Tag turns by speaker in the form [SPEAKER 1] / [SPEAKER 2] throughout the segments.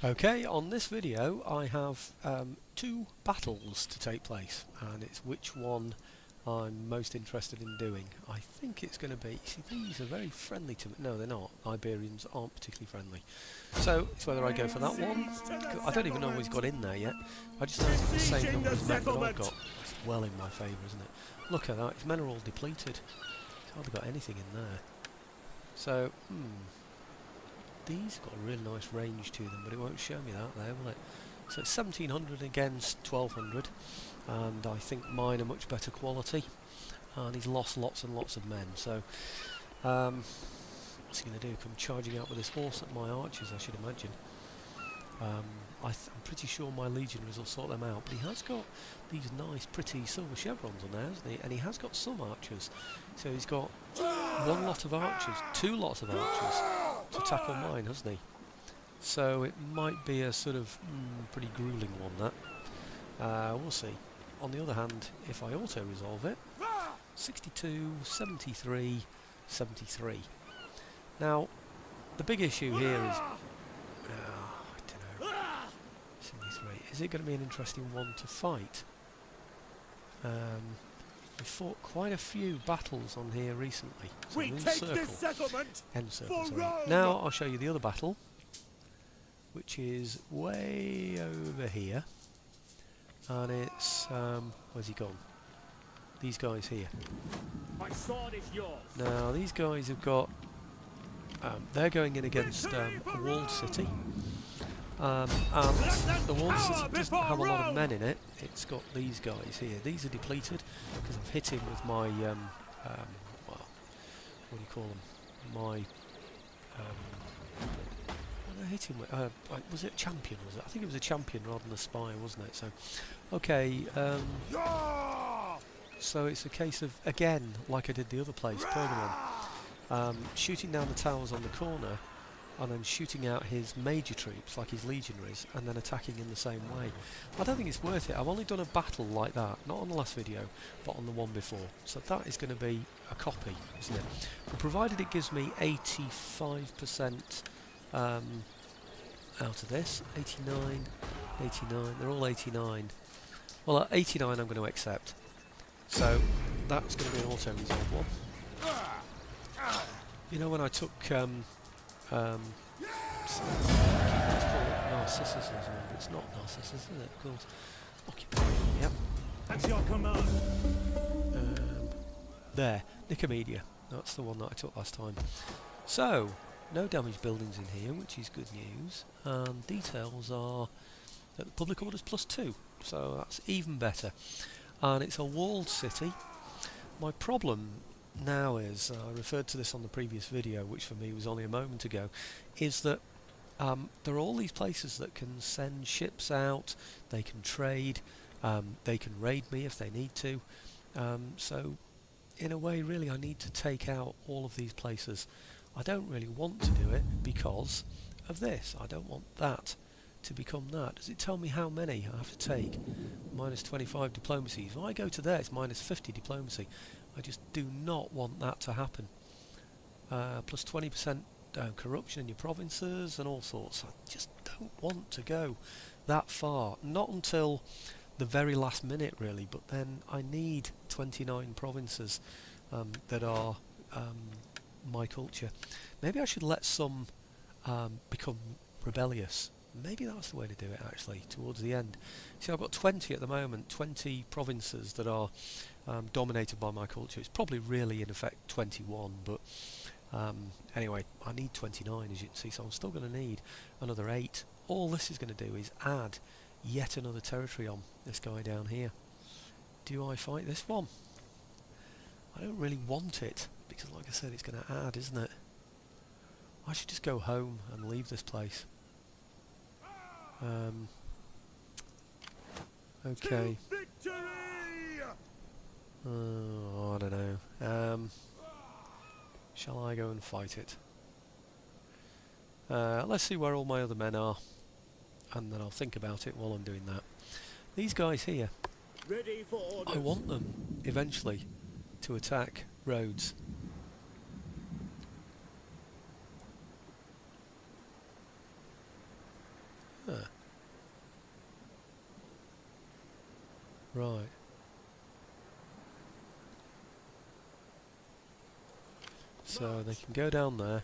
[SPEAKER 1] Okay, on this video I have two battles to take place, and it's which one I'm most interested in doing. I think it's going to be, see, these are very friendly to me. No, they're not. Iberians aren't particularly friendly. So it's whether I go for that one. I don't even know he's got in there yet. I just know it's the same number of men that I've got. It's well in my favour, isn't it? Look at that, his men are all depleted. He's hardly got anything in there. So, these have got a really nice range to them, but it won't show me that there, will it? So it's 1700 against 1200, and I think mine are much better quality, and he's lost lots and lots of men. So what's he going to do? Come charging out with his horse at my archers, I should imagine. I'm pretty sure my legionaries will sort them out, but he has got these nice pretty silver chevrons on there, hasn't he? And he has got some archers, so he's got one lot of archers, two lots of archers to tackle mine, hasn't he? So it might be a sort of pretty gruelling one, that. We'll see. On the other hand, if I auto-resolve it, 62, 73, 73. Now, the big issue here is, I don't know, 73. Is it going to be an interesting one to fight? We fought quite a few battles on here recently. So
[SPEAKER 2] we take this settlement.
[SPEAKER 1] End circle, sorry. Now I'll show you the other battle, which is way over here, and it's where's he gone? These guys here.
[SPEAKER 2] My sword is yours.
[SPEAKER 1] Now these guys have got they're going in against a walled city, and the walled city doesn't have a lot of men in it. It's got these guys here. These are depleted because I've hit him with my well, what do you call them? My what did I hit him with? Was it a champion? Was it? I think it was a champion rather than a spy, wasn't it? So, okay. So it's a case of, again, like I did the other place, Pergamon, shooting down the towers on the corner, and then shooting out his major troops, like his legionaries, and then attacking in the same way. I don't think it's worth it. I've only done a battle like that, not on the last video, but on the one before. So that is going to be a copy, isn't it? But provided it gives me 85% out of this, 89, 89, they're all 89. Well, at 89 I'm going to accept. So that's going to be an auto-resolve one. You know, when I took let's call it Narcissus or something, but it's not Narcissus, is it? Of course. Octavian, yep.
[SPEAKER 2] At your command.
[SPEAKER 1] There, Nicomedia. That's the one that I took last time. So, no damaged buildings in here, which is good news. And details are that the public order's +2, so that's even better. And it's a walled city. My problem now is, I referred to this on the previous video, which for me was only a moment ago, is that there are all these places that can send ships out, they can trade, they can raid me if they need to. So in a way, really, I need to take out all of these places. I don't really want to do it because of this. I don't want that to become that. Does it tell me how many I have to take? -25 diplomacy. If I go to there, it's -50 diplomacy. I just do not want that to happen. Plus 20% corruption in your provinces and all sorts. I just don't want to go that far. Not until the very last minute, really, but then I need 29 provinces that are my culture. Maybe I should let some become rebellious. Maybe that's the way to do it, actually, towards the end. See, I've got 20 at the moment, 20 provinces that are dominated by my culture. It's probably really, in effect, 21, but anyway, I need 29, as you can see, so I'm still going to need another 8. All this is going to do is add yet another territory on this guy down here. Do I fight this one? I don't really want it, because like I said, it's going to add, isn't it? I should just go home and leave this place. Okay. Oh, I don't know. Shall I go and fight it? Let's see where all my other men are, and then I'll think about it while I'm doing that. These guys here,
[SPEAKER 2] Ready for orders.
[SPEAKER 1] I want them eventually to attack Rhodes. Right. So they can go down there.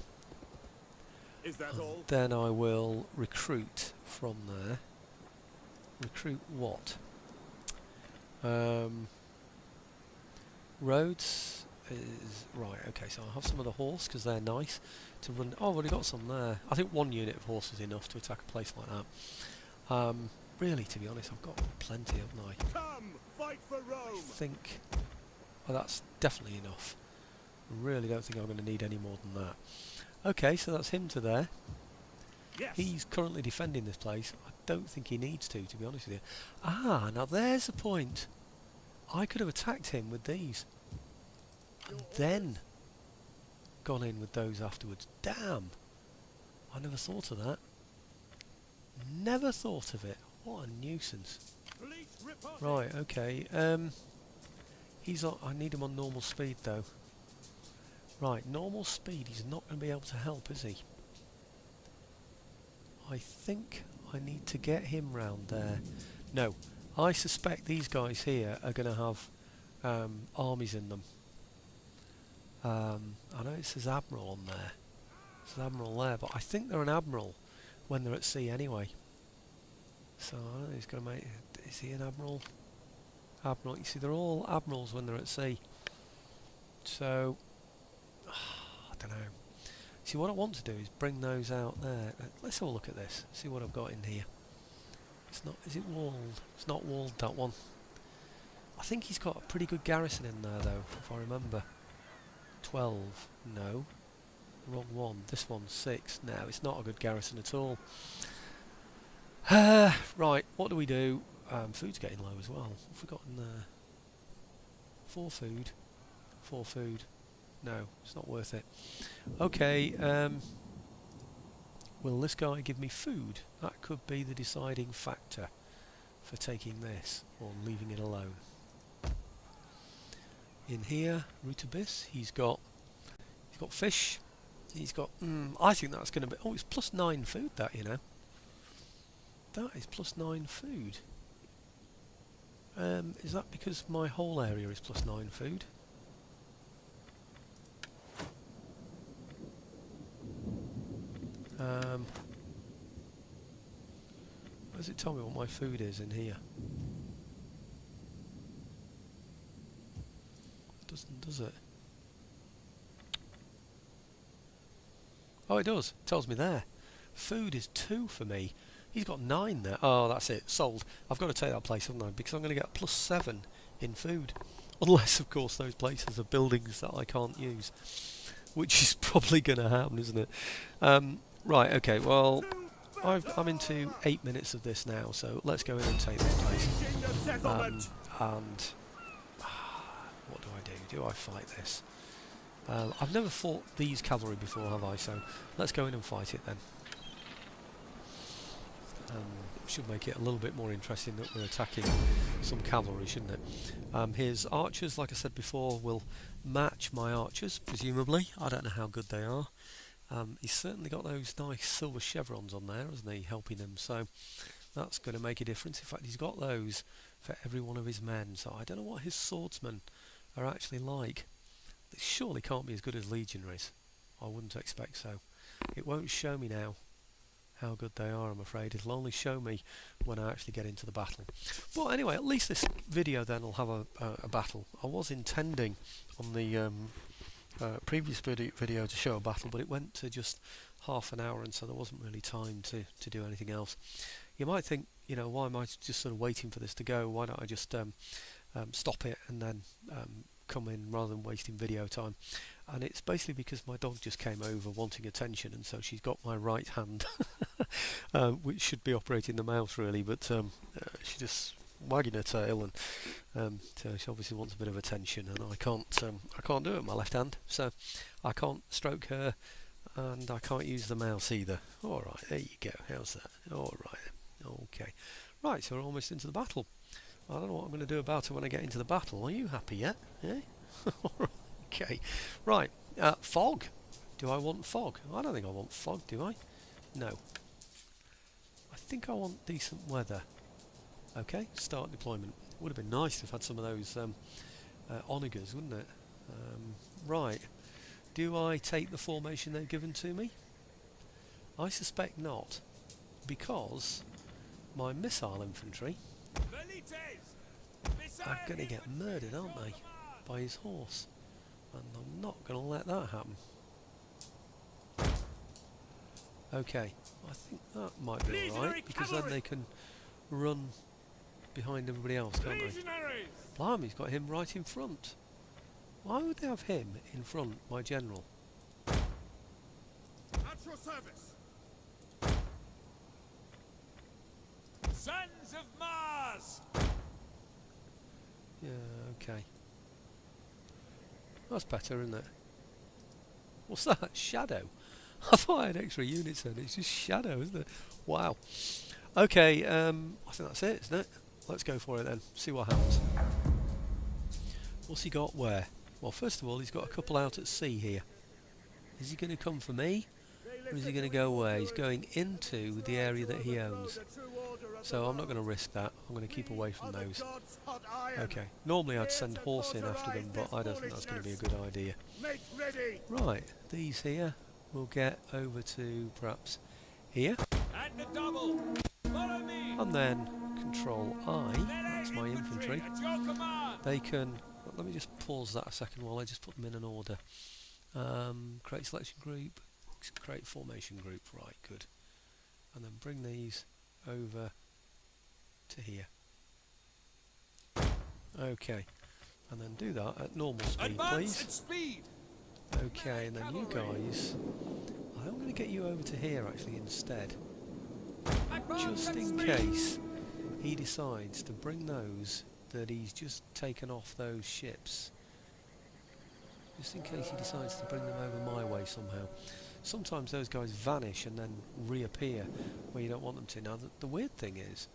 [SPEAKER 2] Is that all?
[SPEAKER 1] Then I will recruit from there. Recruit what? Roads is right. Okay, so I'll have some of the horse because they're nice to run. Oh, I've already got some there. I think one unit of horse is enough to attack a place like that. Really, to be honest, I've got plenty, haven't I?
[SPEAKER 2] Come, fight for
[SPEAKER 1] I
[SPEAKER 2] Rome.
[SPEAKER 1] think. Oh, that's definitely enough. I really don't think I'm going to need any more than that. Okay, so that's him to there.
[SPEAKER 2] Yes.
[SPEAKER 1] He's currently defending this place. I don't think he needs to be honest with you. Ah, now there's the point. I could have attacked him with these. And then gone in with those afterwards. Damn! I never thought of that. Never thought of it. What a nuisance.
[SPEAKER 2] Police report.
[SPEAKER 1] Right, okay. He's on, I need him on normal speed though. Right, normal speed, he's not going to be able to help, is he? I think I need to get him round there. No, I suspect these guys here are going to have armies in them. I know it says Admiral on there. It says Admiral there, but I think they're an Admiral when they're at sea anyway. So I don't know, he's going to make... Is he an Admiral? Admiral, you see they're all Admirals when they're at sea. So... I don't know. See, what I want to do is bring those out there. Let's have a look at this. See what I've got in here. It's not... Is it walled? It's not walled, that one. I think he's got a pretty good garrison in there, though, if I remember. 12. No. Wrong one. This one's 6. No, it's not a good garrison at all. Right, what do we do? Food's getting low as well. I've forgotten 4 food. 4 food. No, it's not worth it. Okay, will this guy give me food? That could be the deciding factor for taking this or leaving it alone. In here, root abyss, he's got fish. He's got I think that's going to be... Oh, it's +9 food, that, you know. That is +9 food. Is that because my whole area is +9 food? Does it tell me what my food is in here? It doesn't, does it? Oh, it does. It tells me there. Food is 2 for me. He's got 9 there. Oh, that's it. Sold. I've got to take that place, haven't I? Because I'm going to get a +7 in food. Unless, of course, those places are buildings that I can't use. Which is probably going to happen, isn't it? Right, okay, well, I'm into 8 minutes of this now, so let's go in and take this place. And what do I do? Do I fight this? I've never fought these cavalry before, have I? So let's go in and fight it then. Should make it a little bit more interesting that we're attacking some cavalry, shouldn't it? His archers, like I said before, will match my archers, presumably. I don't know how good they are. He's certainly got those nice silver chevrons on there, hasn't he, helping him, so that's going to make a difference. In fact, he's got those for every one of his men, so I don't know what his swordsmen are actually like. They surely can't be as good as legionaries. I wouldn't expect so. It won't show me now how good they are, I'm afraid. It'll only show me when I actually get into the battle. But anyway, at least this video then will have a battle. I was intending on the previous video to show a battle, but it went to just half an hour, and so there wasn't really time to do anything else. You might think, you know, why am I just sort of waiting for this to go? Why don't I just stop it and then come in rather than wasting video time? And it's basically because my dog just came over wanting attention, and so she's got my right hand, which should be operating the mouse really, but she just wagging her tail, and so she obviously wants a bit of attention, and I can't do it with my left hand, so I can't stroke her, and I can't use the mouse either. All right, there you go. How's that? All right, okay. Right, so we're almost into the battle. I don't know what I'm going to do about it when I get into the battle. Are you happy yet? Yeah. Okay. Right. Fog. Do I want fog? I don't think I want fog. Do I? No. I think I want decent weather. Okay, start deployment. Would have been nice to have had some of those onagers, wouldn't it? Right. Do I take the formation they've given to me? I suspect not, because my missile infantry are going to get murdered, aren't they, by his horse? And I'm not going to let that happen. Okay, I think that might be alright, because then they can run behind everybody else, can't they? Blimey, he's got him right in front. Why would they have him in front, my general?
[SPEAKER 2] At your service. Sons of Mars.
[SPEAKER 1] Yeah, okay. That's better, isn't it? What's that? Shadow? I thought I had extra units in. It's just shadow, isn't it? Wow. Okay, I think that's it, isn't it? Let's go for it then. See what happens. What's he got where? Well, first of all, he's got a couple out at sea here. Is he going to come for me? Or is he going to go away? He's going into the area that he owns. So I'm not going to risk that. I'm going to keep away from those. Okay. Normally I'd send horse in after them, but I don't think that's going to be a good idea. Right. These here we'll get over to perhaps here. And then Control I. That's my infantry. They can... Let me just pause that a second while I just put them in an order. Create selection group. Create formation group. Right, good. And then bring these over to here. Okay. And then do that at normal speed, please. Okay, and then you guys... I'm going to get you over to here actually instead. Just in case he decides to bring those that he's just taken off those ships. Just in case he decides to bring them over my way somehow. Sometimes those guys vanish and then reappear where you don't want them to. Now the weird thing is,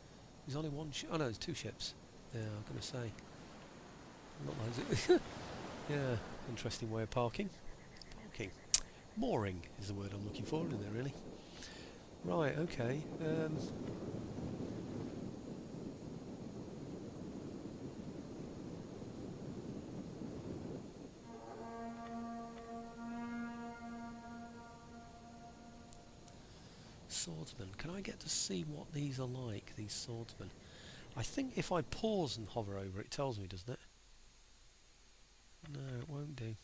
[SPEAKER 1] there's only one ship. Oh no, there's two ships. Yeah, I'm going to say. Not like yeah, interesting way of parking. Parking. Mooring is the word I'm looking for, isn't it really? Right, okay. Swordsman. Can I get to see what these are like, these swordsmen? I think if I pause and hover over it, tells me, doesn't it? No, it won't do.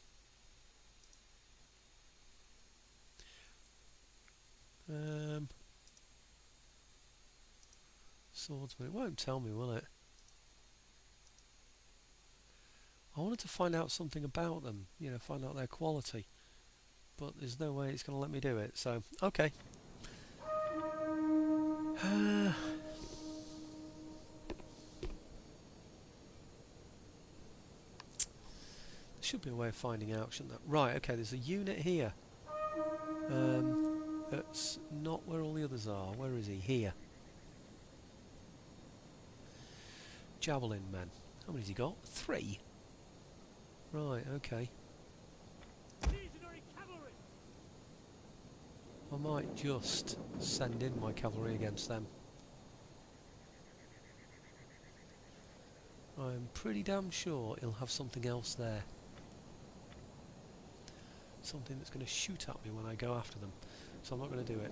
[SPEAKER 1] Swordsman. It won't tell me, will it? I wanted to find out something about them, you know, find out their quality. But there's no way it's going to let me do it, so, okay. There should be a way of finding out, shouldn't there? Right, okay, there's a unit here. That's not where all the others are. Where is he? Here. Javelin men. How many has he got? 3. Right, okay. I might just send in my cavalry against them. I'm pretty damn sure he'll have something else there. Something that's going to shoot at me when I go after them. So I'm not going to do it.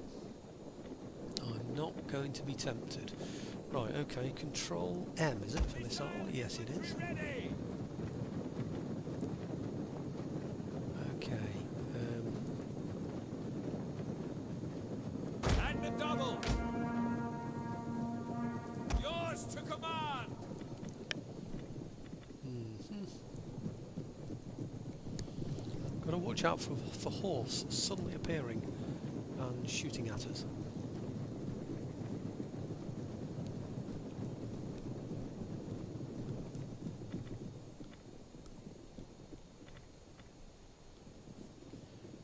[SPEAKER 1] I'm not going to be tempted. Right, okay, Control M, is it for missile? Yes, it is. Okay.
[SPEAKER 2] And the double. Yours to command.
[SPEAKER 1] Got to watch out for horse suddenly appearing and shooting at us.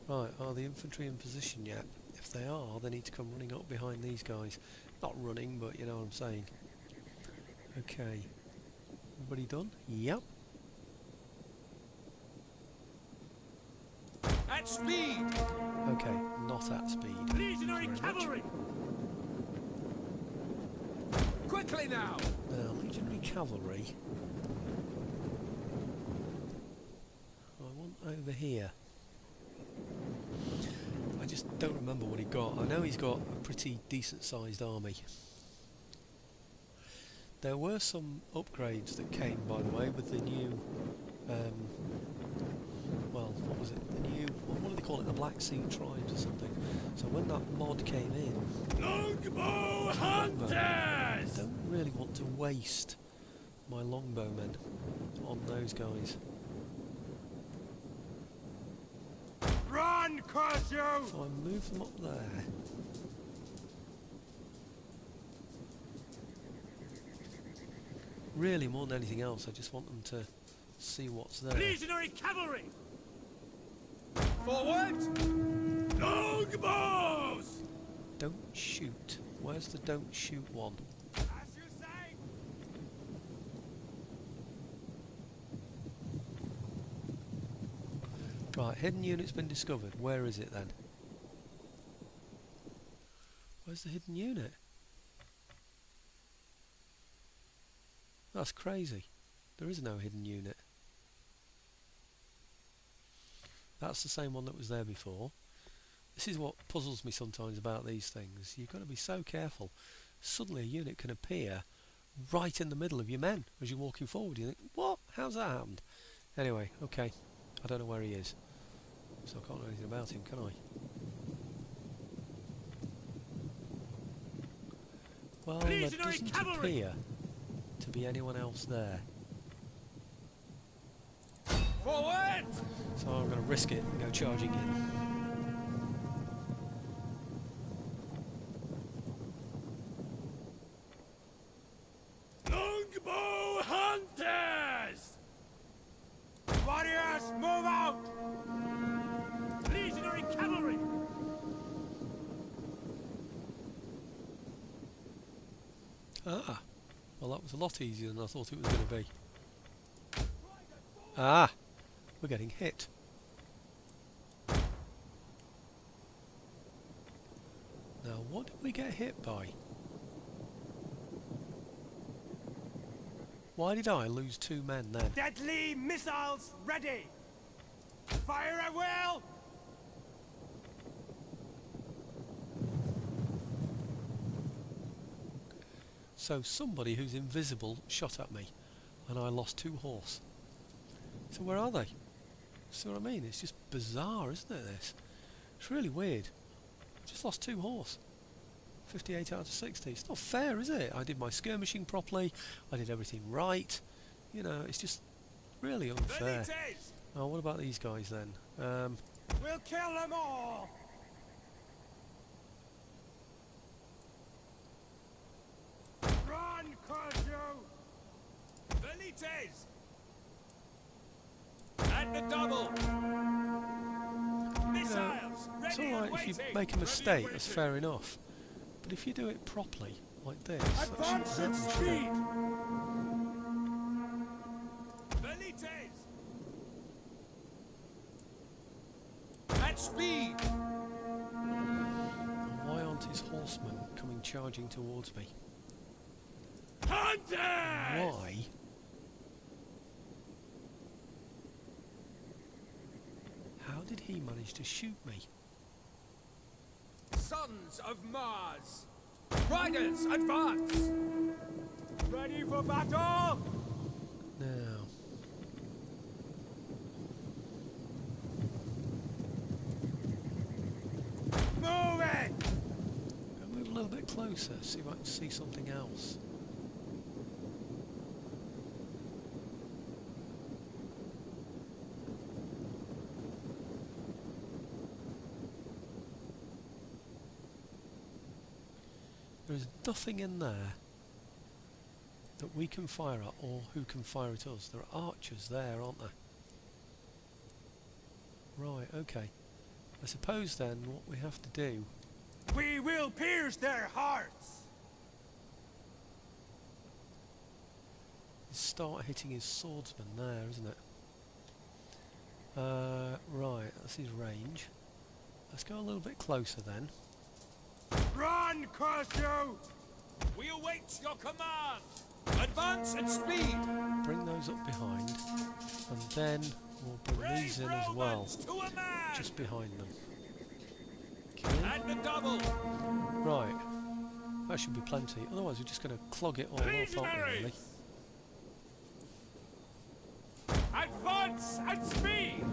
[SPEAKER 1] Right, are the infantry in position yet? If they are, they need to come running up behind these guys. Not running, but you know what I'm saying. Okay. Everybody done? Yep.
[SPEAKER 2] At speed.
[SPEAKER 1] Okay, not at speed.
[SPEAKER 2] Legionary cavalry. Quickly now!
[SPEAKER 1] Now, legionary cavalry. I want over here. I just don't remember what he got. I know he's got a pretty decent sized army. There were some upgrades that came, by the way, with the new, well, what was it? The new, what do they call it? The Black Sea Tribes or something. So when that mod came in,
[SPEAKER 2] Longbow
[SPEAKER 1] I
[SPEAKER 2] hunters!
[SPEAKER 1] don't really want to waste my longbowmen on those guys.
[SPEAKER 2] Run, curse you!
[SPEAKER 1] So I move them up there. Really, more than anything else, I just want them to see what's there.
[SPEAKER 2] Legionary cavalry! Forward! Longbows!
[SPEAKER 1] Don't shoot. Where's the don't shoot one?
[SPEAKER 2] As you say!
[SPEAKER 1] Right, hidden unit's been discovered. Where is it then? Where's the hidden unit? That's crazy. There is no hidden unit. That's the same one that was there before. This is what puzzles me sometimes about these things. You've got to be so careful. Suddenly a unit can appear right in the middle of your men as you're walking forward. You think, what? How's that happened? Anyway, okay. I don't know where he is. So I can't know anything about him, can I? Well, there doesn't appear to be anyone else there.
[SPEAKER 2] Forward!
[SPEAKER 1] So I'm going to risk it and go charging in.
[SPEAKER 2] Longbow hunters! Warriors, move out! Legionary cavalry!
[SPEAKER 1] Ah, well that was a lot easier than I thought it was going to be. Ah, we're getting hit. Now what did we get hit by? Why did I lose 2 men then?
[SPEAKER 2] Deadly missiles ready! Fire at will!
[SPEAKER 1] So somebody who's invisible shot at me and I lost 2 horse. So where are they? See what I mean? It's just bizarre, isn't it, this? It's really weird. I just lost 2 horse. 58 out of 60. It's not fair, is it? I did my skirmishing properly. I did everything right. You know, it's just really unfair. Oh, what about these guys then?
[SPEAKER 2] We'll kill them all! Run, curse you! Velites! And the double! Missiles!
[SPEAKER 1] It's
[SPEAKER 2] Ready
[SPEAKER 1] alright
[SPEAKER 2] and
[SPEAKER 1] if you
[SPEAKER 2] waiting!
[SPEAKER 1] make a mistake, that's fair enough. But if you do it properly, like this, that shouldn't
[SPEAKER 2] Advance at
[SPEAKER 1] happen, should it?
[SPEAKER 2] speed! Velites! At speed!
[SPEAKER 1] Why aren't his horsemen coming charging towards me?
[SPEAKER 2] Hunters!
[SPEAKER 1] Why? How did he manage to shoot me?
[SPEAKER 2] Sons of Mars! Riders, advance! Ready for battle!
[SPEAKER 1] Now,
[SPEAKER 2] Move it!
[SPEAKER 1] go move a little bit closer, see if I can see something else. There's nothing in there that we can fire at or who can fire at us. There are archers there, aren't there? Right, okay. I suppose then what we have to do
[SPEAKER 2] We will pierce their hearts!
[SPEAKER 1] is start hitting his swordsman there, isn't it? Right, that's his range. Let's go a little bit closer then.
[SPEAKER 2] Run, curse you! We await your your command! Advance at speed!
[SPEAKER 1] Bring those up behind, and then we'll bring these in as well,
[SPEAKER 2] Romans to a man!
[SPEAKER 1] just behind them. Okay.
[SPEAKER 2] And the double!
[SPEAKER 1] Right, that should be plenty. Otherwise, we're just going to clog it all up, aren't we, really?
[SPEAKER 2] Advance at speed!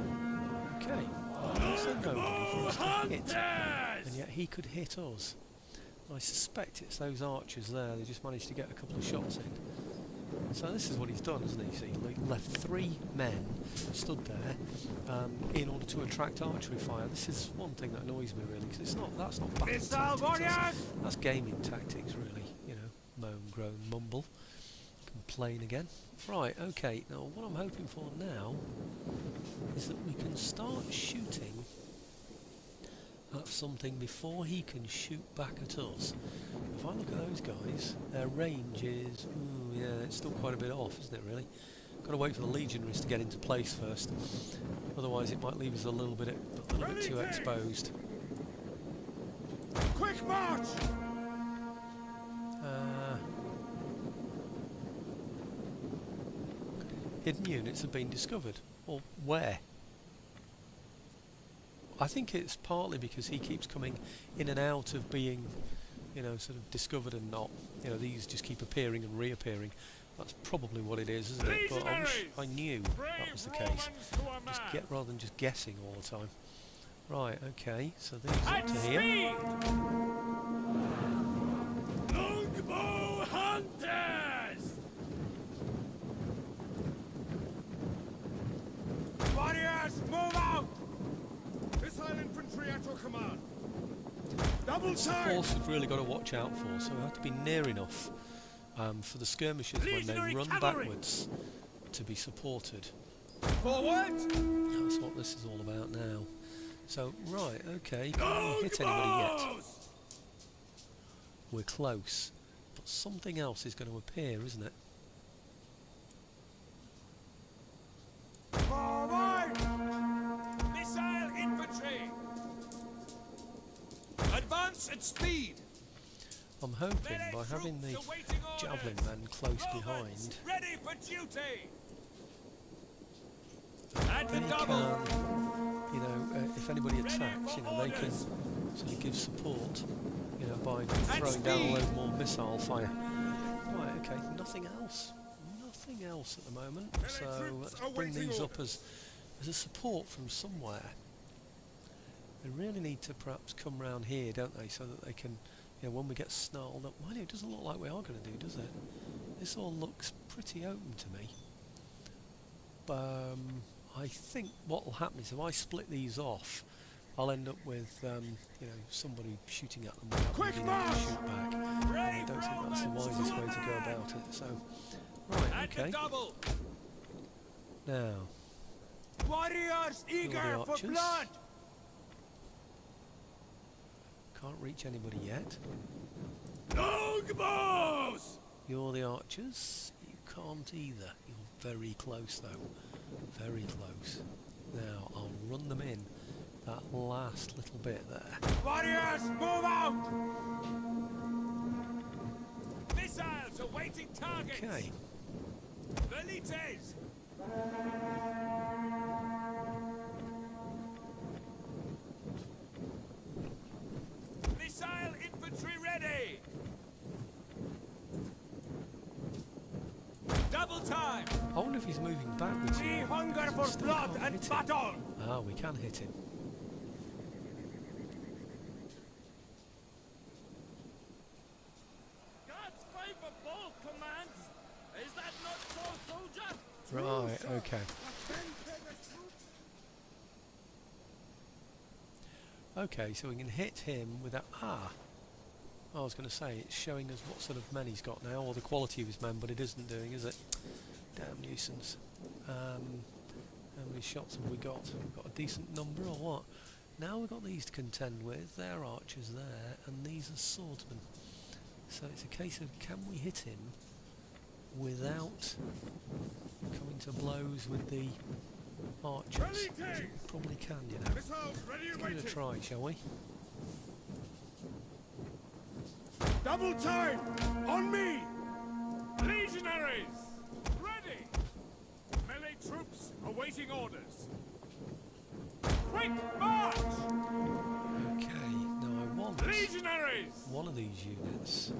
[SPEAKER 1] Okay, well, there's nobody for us to hit, and yet he could hit us. I suspect it's those archers there. They just managed to get a couple of shots in. So this is what he's done, isn't he? See, he left 3 men stood there in order to attract archery fire. This is one thing that annoys me really, because that's not battle tactics. That's gaming tactics, really. You know, moan, groan, mumble, complain again. Right, okay. Now what I'm hoping for now is that we can start shooting at something before he can shoot back at us. If I look at those guys, their range is, ooh, yeah, it's still quite a bit off, isn't it really? Got to wait for the legionaries to get into place first, otherwise it might leave us a little bit too exposed.
[SPEAKER 2] Quick march!
[SPEAKER 1] Hidden units have been discovered. Or where? I think it's partly because he keeps coming in and out of being, you know, sort of discovered and not. You know, these just keep appearing and reappearing. That's probably what it is, isn't it? But I wish I knew that was the case. Rather than just guessing all the time. Right, okay, so these up to here.
[SPEAKER 2] Longbow hunters! Warriors, move out! Missile infantry at your command. Double time!
[SPEAKER 1] The force we've really got to watch out for, so we have to be near enough for the skirmishers when they run backwards to be supported.
[SPEAKER 2] Forward!
[SPEAKER 1] That's what this is all about now. So, right, okay, can't we hit anybody yet? We're close, but something else is going to appear, isn't it?
[SPEAKER 2] Forward! Missile infantry! Advance at speed!
[SPEAKER 1] I'm hoping by having the javelin men close behind,
[SPEAKER 2] ready for duty!
[SPEAKER 1] they can, you know, if anybody attacks, you know, they can sort of give support, you know, by throwing down a load more missile fire. Right, okay, nothing else at the moment, so let's bring these up as a support from somewhere. They really need to perhaps come round here, don't they, so that they can, you know, when we get snarled up. Well, it doesn't look like we are going to do, does it? This all looks pretty open to me. I think what will happen is if I split these off, I'll end up with, you know, somebody shooting at them without being able to shoot back. And I don't think that's the wisest way to go about it. So, right, okay. Now,
[SPEAKER 2] Warriors eager for blood!
[SPEAKER 1] Can't reach anybody yet.
[SPEAKER 2] Longbows!
[SPEAKER 1] You're the archers. You can't either. You're very close though. Very close. Now I'll run them in that last little bit there.
[SPEAKER 2] Warriors, move out! Missiles awaiting targets!
[SPEAKER 1] Okay.
[SPEAKER 2] Velites! Missile infantry ready! Double time!
[SPEAKER 1] I wonder if he's moving backwards.
[SPEAKER 2] We hunger for blood and battle!
[SPEAKER 1] Ah, we can hit him.
[SPEAKER 3] God's favor both commands. Is that not so, soldier?
[SPEAKER 1] Right, okay. Okay, so we can hit him with that. I was going to say, it's showing us what sort of men he's got now, or the quality of his men, but it isn't doing, is it? Damn nuisance. How many shots have we got? We've got a decent number, or what? Now we've got these to contend with. They're archers there, and these are swordsmen. So it's a case of, can we hit him without coming to blows with the archers? We probably can, you know. Let's give it a try, shall we?
[SPEAKER 2] Double time! On me! Quick march!
[SPEAKER 1] Okay, now I want
[SPEAKER 2] Legionaries!
[SPEAKER 1] one of these units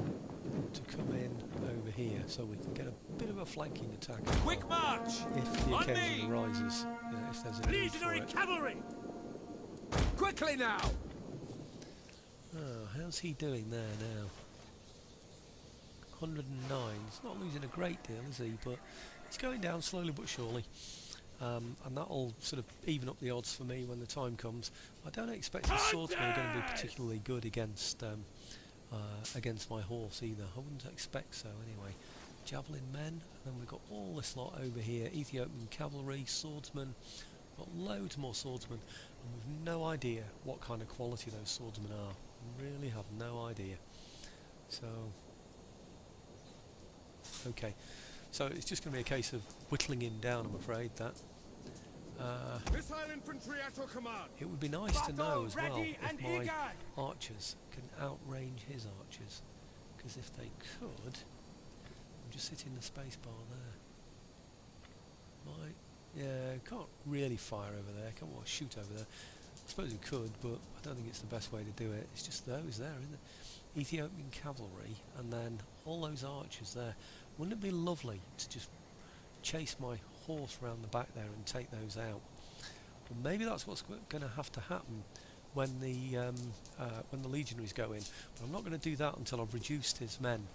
[SPEAKER 1] to come in over here so we can get a bit of a flanking attack as well,
[SPEAKER 2] Quick march!
[SPEAKER 1] if the
[SPEAKER 2] On
[SPEAKER 1] occasion
[SPEAKER 2] me!
[SPEAKER 1] arises, if there's a need for
[SPEAKER 2] Legionary
[SPEAKER 1] it.
[SPEAKER 2] cavalry! Quickly now!
[SPEAKER 1] Oh, how's he doing there now? 109. He's not losing a great deal, is he? But he's going down slowly but surely. And that'll sort of even up the odds for me when the time comes. I don't expect his swordsmen are going to be particularly good against my horse either. I wouldn't expect so anyway. Javelin men, and then we've got all this lot over here. Ethiopian cavalry, swordsmen, got loads more swordsmen, and we've no idea what kind of quality those swordsmen are. Really have no idea. So, okay. So it's just going to be a case of whittling him down, I'm afraid, that.
[SPEAKER 2] Missile infantry at your command!
[SPEAKER 1] It would be nice to know as well
[SPEAKER 3] ready
[SPEAKER 1] if
[SPEAKER 3] and
[SPEAKER 1] my
[SPEAKER 3] eager.
[SPEAKER 1] archers can outrange his archers. Because if they could... I'm just hitting the space bar there. Yeah, can't really fire over there, can't shoot over there. I suppose we could, but I don't think it's the best way to do it. It's just those there, isn't it? Ethiopian cavalry, and then all those archers there. Wouldn't it be lovely to just chase my horse round the back there and take those out? Well, maybe that's what's going to have to happen when the legionaries go in. But I'm not going to do that until I've reduced his men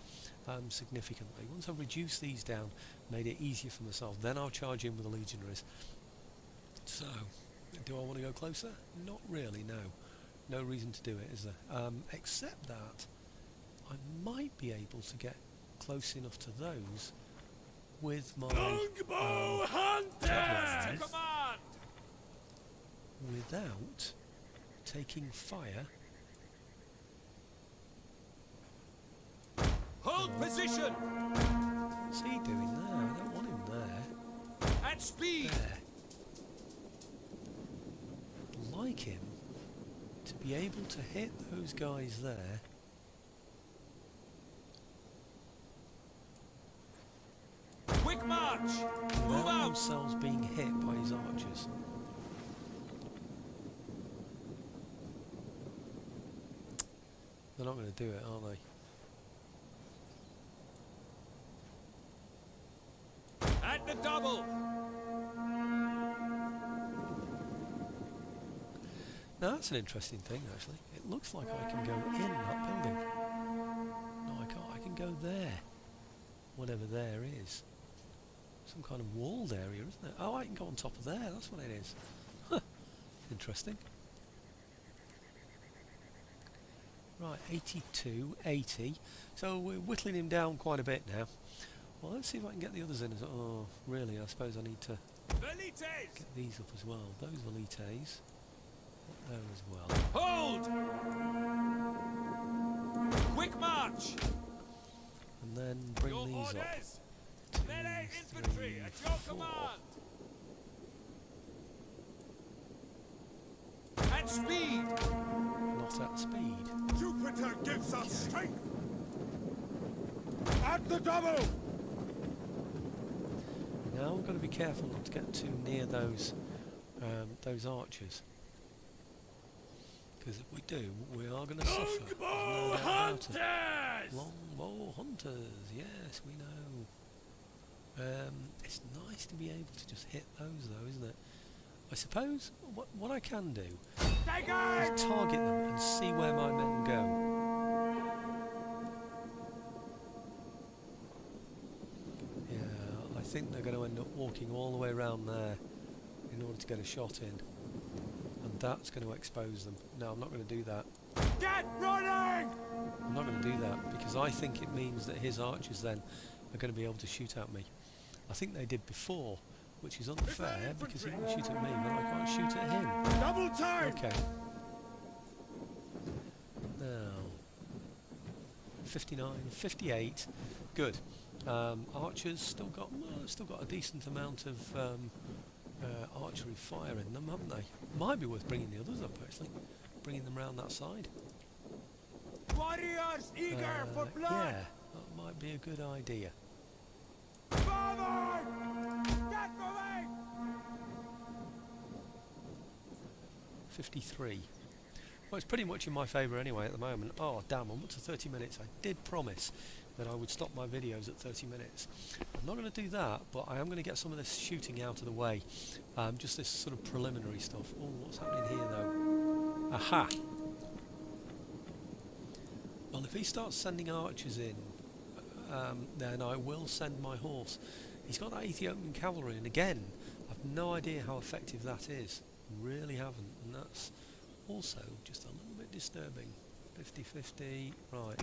[SPEAKER 1] significantly. Once I've reduced these down, made it easier for myself, then I'll charge in with the legionaries. So, do I want to go closer? Not really, no. No reason to do it, is there? Except that I might be able to get close enough to those with my
[SPEAKER 2] Longbow hunters!
[SPEAKER 1] javelins
[SPEAKER 2] Command!
[SPEAKER 1] without taking fire.
[SPEAKER 2] Hold position!
[SPEAKER 1] What's he doing there? I don't want him there.
[SPEAKER 2] At speed!
[SPEAKER 1] There. I'd like him to be able to hit those guys there.
[SPEAKER 2] Quick march! Move
[SPEAKER 1] Without
[SPEAKER 2] out!
[SPEAKER 1] themselves being hit by his archers. They're not going to do it, are they?
[SPEAKER 2] At the double!
[SPEAKER 1] Now that's an interesting thing actually. It looks like I can go in that building. No, I can't. I can go there. Whatever there is. Some kind of walled area, isn't it? Oh, I can go on top of there. That's what it is. Huh. Interesting. Right, 82, 80. So we're whittling him down quite a bit now. Well, let's see if I can get the others in. Oh, really? I suppose I need to
[SPEAKER 2] Velites!
[SPEAKER 1] get these up as well. Those Velites. Up there as well.
[SPEAKER 2] Hold! Quick march!
[SPEAKER 1] And then bring
[SPEAKER 2] Your
[SPEAKER 1] these up.
[SPEAKER 2] orders!
[SPEAKER 1] Two,
[SPEAKER 2] Melee infantry
[SPEAKER 1] three,
[SPEAKER 2] at your
[SPEAKER 1] four.
[SPEAKER 2] command! At speed!
[SPEAKER 1] Not at speed.
[SPEAKER 2] Jupiter gives us strength! At the double!
[SPEAKER 1] Now we've got to be careful not to get too near those archers. Because if we do, we are going to suffer. There's no
[SPEAKER 2] Longbow
[SPEAKER 1] doubt about it.
[SPEAKER 2] hunters!
[SPEAKER 1] Longbow hunters, yes, we know. It's nice to be able to just hit those though, isn't it? I suppose what I can do is target them and see where my men go. Yeah, I think they're going to end up walking all the way around there in order to get a shot in. And that's going to expose them. No, I'm not going to do that.
[SPEAKER 2] Get running!
[SPEAKER 1] I'm not going to do that because I think it means that his archers then are going to be able to shoot at me. I think they did before, which is unfair because he can shoot at me, but I can't shoot at him.
[SPEAKER 2] Double time!
[SPEAKER 1] Okay. Now, 59, 58. Good. Archers still got a decent amount of archery fire in them, haven't they? Might be worth bringing the others up actually, bringing them round that side.
[SPEAKER 2] Warriors eager for blood!
[SPEAKER 1] Yeah, that might be a good idea.
[SPEAKER 2] Forward! Get moving!
[SPEAKER 1] 53. Well, it's pretty much in my favour anyway at the moment. Oh damn, I'm up to 30 minutes. I did promise that I would stop my videos at 30 minutes. I'm not going to do that, but I am going to get some of this shooting out of the way. Just this sort of preliminary stuff. Oh, what's happening here though? Aha! Well, if he starts sending archers in, then I will send my horse. He's got that Ethiopian cavalry, and again, I've no idea how effective that is. Really haven't, and that's also just a little bit disturbing. 50-50, right.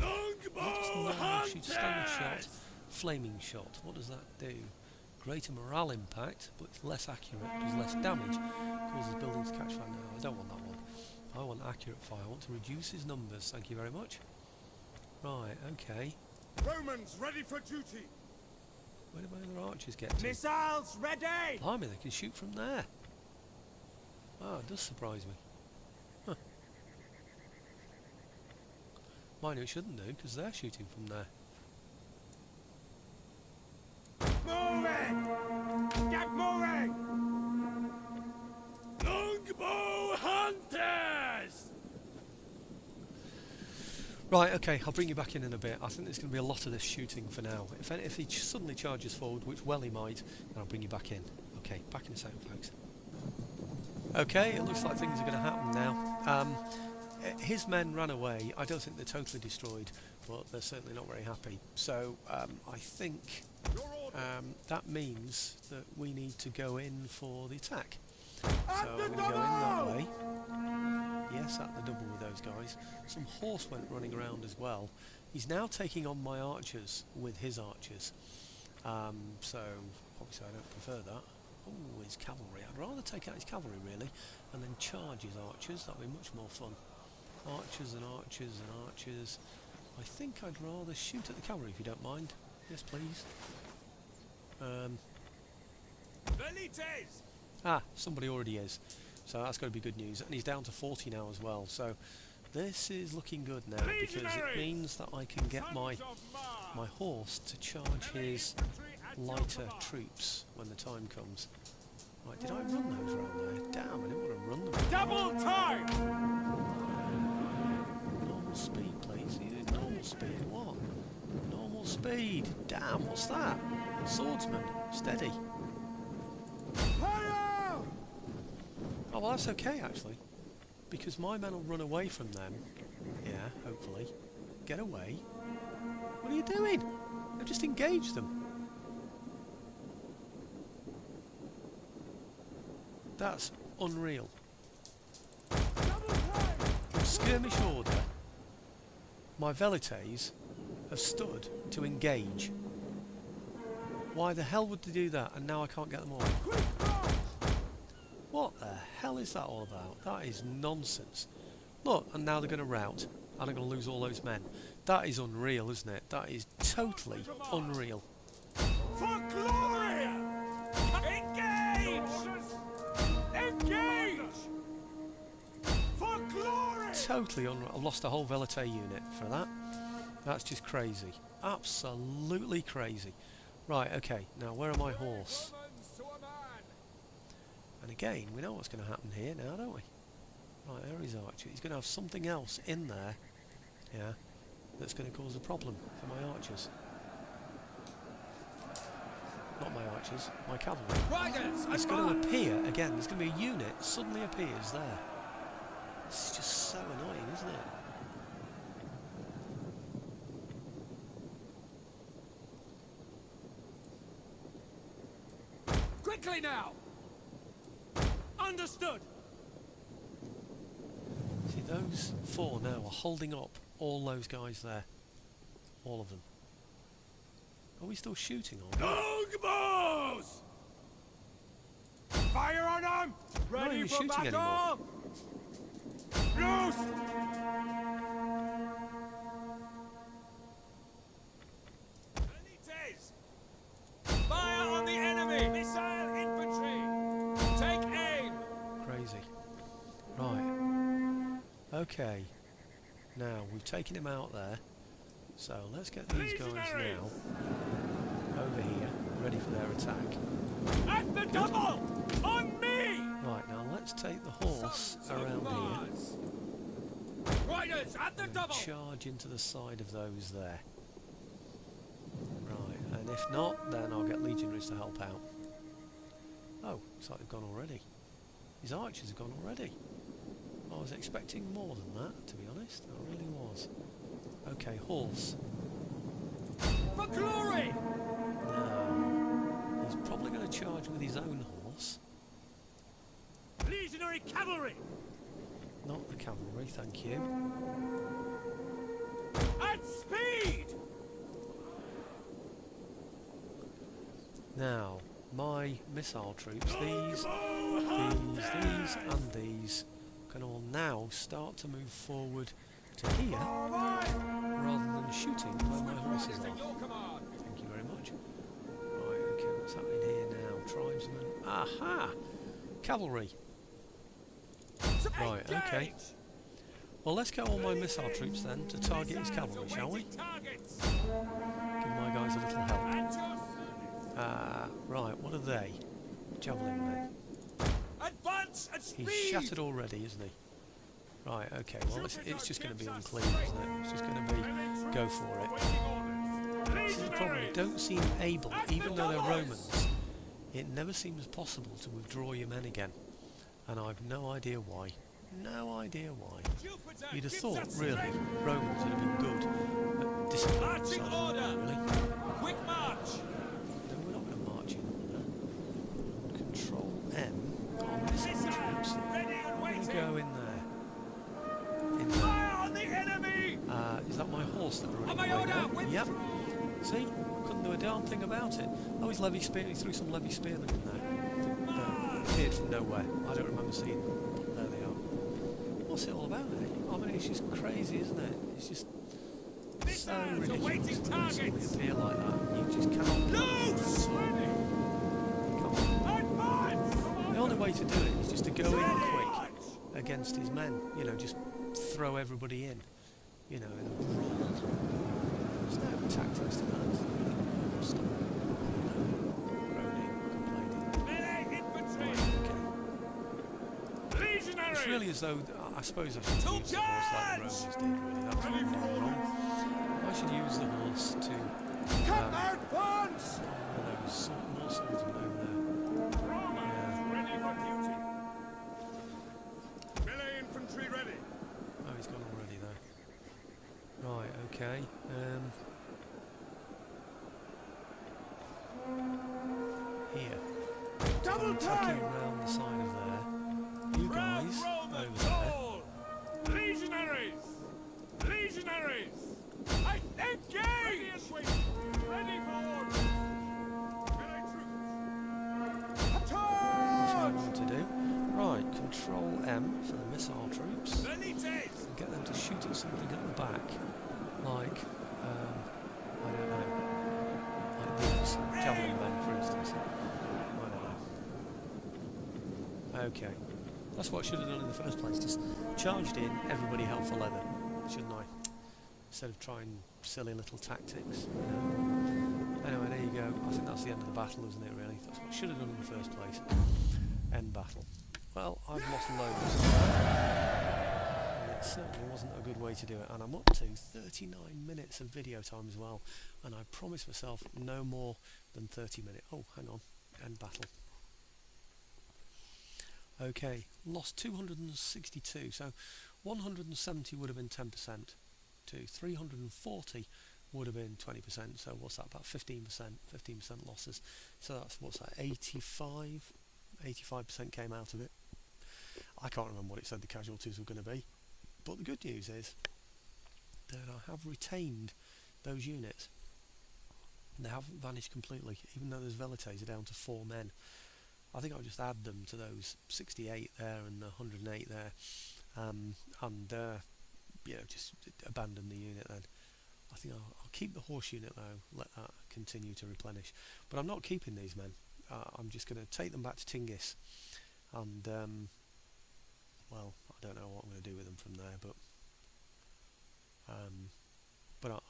[SPEAKER 1] Shoot standard shot, flaming shot. What does that do? Greater morale impact, but it's less accurate, does less damage, causes buildings to catch fire. No, I don't want that one. I want accurate fire. I want to reduce his numbers. Thank you very much. Right, okay.
[SPEAKER 2] Romans ready for duty.
[SPEAKER 1] Where do my other archers get to?
[SPEAKER 3] Missiles ready!
[SPEAKER 1] Blimey, they can shoot from there. Ah, it does surprise me. Huh. Mine it shouldn't do, because they're shooting from there.
[SPEAKER 2] Moving! Get moving!
[SPEAKER 3] Longbow hunters!
[SPEAKER 1] Right, okay, I'll bring you back in a bit. I think there's going to be a lot of this shooting for now. If he suddenly charges forward, which well he might, then I'll bring you back in. Okay, back in a second, folks. Okay, it looks like things are going to happen now. His men ran away. I don't think they're totally destroyed, but they're certainly not very happy. So I think that means that we need to go in for the attack. So I'm going to go in that way. Yes, at the double with those guys. Some horse went running around as well. He's now taking on my archers with his archers. So obviously I don't prefer that. Oh, his cavalry. I'd rather take out his cavalry really, and then charge his archers. That'd be much more fun. Archers and archers and archers. I think I'd rather shoot at the cavalry if you don't mind. Yes, please. Ah, somebody already is. So that's going to be good news. And he's down to 40 now as well. So this is looking good now, because it means that I can get my horse to charge his lighter troops when the time comes. Right, did I run those around there? Damn, I didn't want to run them.
[SPEAKER 2] Double time!
[SPEAKER 1] Normal speed, please. Normal speed, what? Normal speed. Damn, what's that? Swordsman, steady.
[SPEAKER 2] Fire!
[SPEAKER 1] Oh, well, that's okay, actually. Because my men will run away from them. Yeah, hopefully. Get away. What are you doing? I've just engaged them. That's unreal. In skirmish order, my velites have stood to engage. Why the hell would they do that? And now I can't get them all. What the hell is that all about? That is nonsense. Look, and now they're going to rout. And I'm going to lose all those men. That is unreal, isn't it? That is totally unreal.
[SPEAKER 2] For glory! Engage! Engage! For glory!
[SPEAKER 1] Totally unreal. I've lost a whole velite unit for that. That's just crazy. Absolutely crazy. Right, okay. Now, where are my horse? And again, we know what's going to happen here now, don't we? Right, there is Archer. He's going to have something else in there, yeah, that's going to cause a problem for my archers. Not my archers, my cavalry. It's going to appear, again, there's going to be a unit suddenly appears there. This is just so annoying, isn't it?
[SPEAKER 2] Quickly now! Understood!
[SPEAKER 1] See, those four now are holding up all those guys there. All of them. Are we still shooting on them?
[SPEAKER 2] Longbows! Fire on them! Ready
[SPEAKER 1] even
[SPEAKER 2] for
[SPEAKER 1] shooting
[SPEAKER 2] battle!
[SPEAKER 1] anymore.
[SPEAKER 2] Loose! Fire on the enemy! Missile infantry! Take aim!
[SPEAKER 1] Crazy. Right. Okay. Now, we've taken him out there. So, let's get these guys now over here, ready for their attack.
[SPEAKER 2] At the double! On me!
[SPEAKER 1] Right, now let's take the horse around here
[SPEAKER 2] Riders at the double.
[SPEAKER 1] and charge into the side of those there. Right, and if not, then I'll get legionaries to help out. Oh, looks like they've gone already. His archers have gone already. I was expecting more than that, to be honest. I really was. Okay, horse.
[SPEAKER 2] For glory!
[SPEAKER 1] Now, he's probably going to charge with his own horse.
[SPEAKER 3] Legionary cavalry!
[SPEAKER 1] Not the cavalry, thank you.
[SPEAKER 2] At speed!
[SPEAKER 1] Now, my missile troops, these, and these, can all now start to move forward to here, rather than shooting where my horses are.
[SPEAKER 2] Your command.
[SPEAKER 1] Thank you very much. Right, okay, what's happening here now? Tribesmen. Aha! Cavalry. Right, okay. Well, let's get all my missile troops then to target his cavalry, shall we? Give my guys a little help. Right, what are they? Javelin men.
[SPEAKER 2] Advance at speed!
[SPEAKER 1] He's shattered already, isn't he? Right, okay, well it's just going to be unclean, isn't it? It's just going to be go for it. This is the problem, they don't seem able, even though they're Romans, it never seems possible to withdraw your men again. And I've no idea why. No idea why. You'd have thought, really, Romans would have been good at disciplining themselves, really.
[SPEAKER 2] Quick march!
[SPEAKER 1] No, we're not going to march in there. Control M on missile troops.
[SPEAKER 2] Ready and
[SPEAKER 1] I'm going to
[SPEAKER 2] waiting!
[SPEAKER 1] go in there. In there.
[SPEAKER 2] Fire on the enemy!
[SPEAKER 1] Is that my horse that they're
[SPEAKER 2] On
[SPEAKER 1] running
[SPEAKER 2] my
[SPEAKER 1] away
[SPEAKER 2] order!
[SPEAKER 1] now?
[SPEAKER 2] With
[SPEAKER 1] Yep. See? Couldn't do a darn thing about it. Oh, he's levy spear. He threw some levy spearmen in there. Appeared from nowhere. I don't remember seeing them, but there they are. What's it all about, eh? I mean, it's just crazy, isn't it? It's just so ridiculous to suddenly appear like that. You just cannot.
[SPEAKER 2] Loose!
[SPEAKER 1] Come on. The only way to do it is just to go in quick against his men. You know, just throw everybody in. You know, in a brawl. There's no tactics to that. Stop. Groaning, complaining.
[SPEAKER 2] Melee infantry!
[SPEAKER 1] Right, okay.
[SPEAKER 2] Legionary!
[SPEAKER 1] It's really as though, I suppose I should use the horse like the Romans did, really. That's what I'm doing wrong. I should use the horse to
[SPEAKER 2] Advance!
[SPEAKER 1] those more swordsmen over there.
[SPEAKER 2] Romans ready for duty. Melee infantry ready.
[SPEAKER 1] Oh, he's gone already though. Right, okay. Here.
[SPEAKER 2] Double
[SPEAKER 1] Attacking
[SPEAKER 2] time!
[SPEAKER 1] around the side of there. You guys over there.
[SPEAKER 2] Legionaries! Legionaries! Engage! Ready for orders! Melee troops!
[SPEAKER 1] That's what I
[SPEAKER 2] Charge!
[SPEAKER 1] want to do. Right, Control M for the missile troops.
[SPEAKER 2] Velites!
[SPEAKER 1] And get them to shoot at something at the back. Like, I don't know. Like these. Cavalry men, for instance. I don't know. Okay. That's what I should have done in the first place. Just charged in, everybody held for leather. Shouldn't I? Instead of trying silly little tactics, you know. Anyway, there you go. I think that's the end of the battle, isn't it, really? That's what I should have done in the first place. End battle. Well, I've lost loads. And it certainly wasn't a good way to do it. And I'm up to 39 minutes of video time as well. And I promised myself no more than 30 minutes. Oh, hang on. End battle. Okay, lost 262. So 170 would have been 10%. To 340 would have been 20%. So what's that? About 15%. 15% losses. So that's, what's that? 85? 85% came out of it. I can't remember what it said the casualties were going to be. But the good news is that I have retained those units. They haven't vanished completely, even though those velites are down to 4 men. I think I'll just add them to those 68 there and the 108 there, and you know, just abandon the unit then. I think I'll keep the horse unit though, let that continue to replenish. But I'm not keeping these men. I'm just going to take them back to Tingis, and well, I don't know what I'm going to do with them from there, but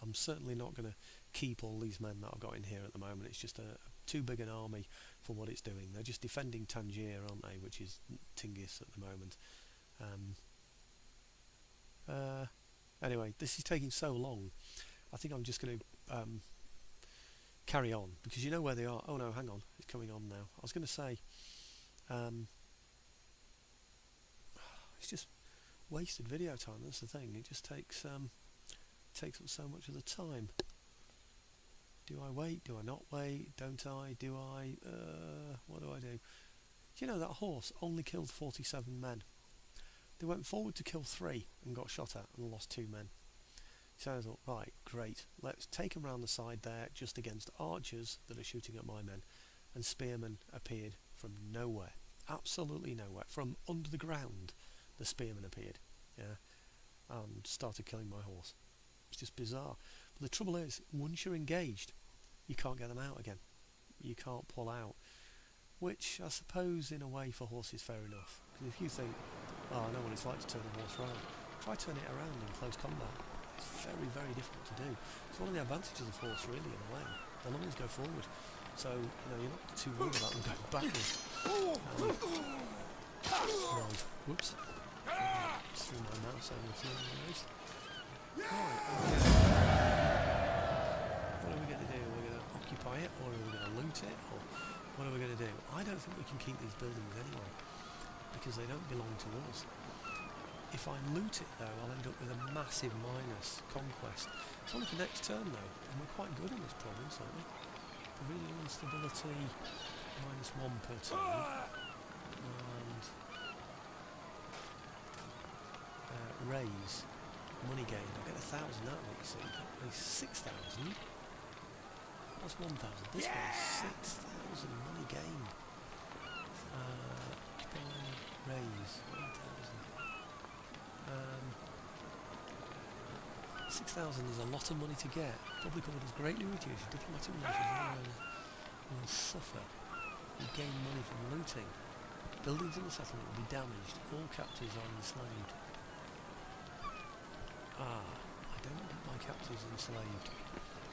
[SPEAKER 1] I'm certainly not going to keep all these men that I've got in here at the moment. It's just too big an army for what it's doing. They're just defending Tangier, aren't they, which is Tingis at the moment. Anyway, this is taking so long. I think I'm just going to carry on, because you know where they are. Oh no, hang on, it's coming on now. I was going to say, it's just wasted video time. That's the thing. It just takes up so much of the time. Do I wait? Do I not wait? Don't I? Do I? What do I do? Do you know that horse only killed 47 men? They went forward to kill 3 and got shot at and lost 2 men. So I thought, right, great, let's take them round the side there, just against archers that are shooting at my men, and spearmen appeared from nowhere, absolutely nowhere, from under the ground. The spearmen appeared, yeah, and started killing my horse. It's just bizarre. But the trouble is, once you're engaged, you can't get them out again. You can't pull out, which I suppose in a way for horses fair enough. Because if you think, oh, I know what it's like to turn a horse round, try turning it around in close combat. It's very, very difficult to do. It's one of the advantages of horse, really, in a way. They'll always go forward, so you're not too worried about them going backwards. Right, whoops. Just threw my mouse over the floor almost. Right, okay. What are we going to do? Are we going to occupy it, or are we going to loot it, or what are we going to do? I don't think we can keep these buildings anyway, because they don't belong to us. If I loot it though, I'll end up with a massive minus conquest. It's only for next turn though, and we're quite good in this province, aren't we? Provisional instability, -1 per turn. And raise, money gain. I'll get 1,000 out of it, you see. At least 6,000. That's 1,000. This one's 6,000 money gained. Raise, 1,000. 6,000 is a lot of money to get. Public orders greatly reduced. Diplomatic relations will suffer. You gain money from looting. Buildings in the settlement will be damaged. All captives are enslaved. I don't want my captives enslaved.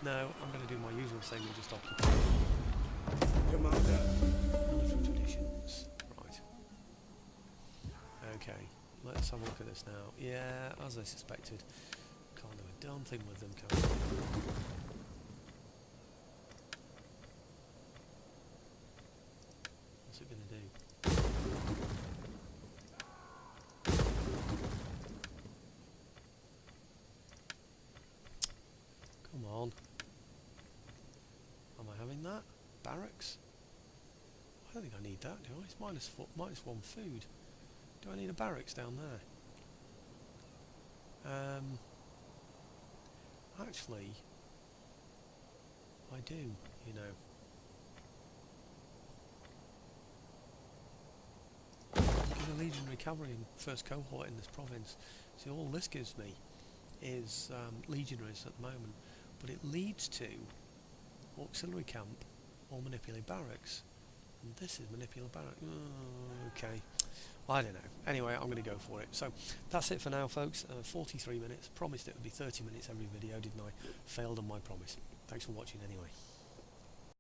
[SPEAKER 1] No, I'm going to do my usual thing and just occupy.
[SPEAKER 2] Commander.
[SPEAKER 1] Military traditions. Right. Okay. Let's have a look at this now. Yeah, as I suspected. Can't do a darn thing with them, can we? What's it going to do? Come on. Am I having that? Barracks? I don't think I need that, do I? It's -1 food. Do I need a barracks down there? Actually, I do, you know. Give a legionary cavalry in first cohort in this province. See, all this gives me is legionaries at the moment, but it leads to auxiliary camp or manipulate barracks. And this is manipulate barracks. Okay. I don't know. Anyway, I'm going to go for it. So that's it for now, folks. 43 minutes. Promised it would be 30 minutes every video, didn't I? Failed on my promise. Thanks for watching anyway.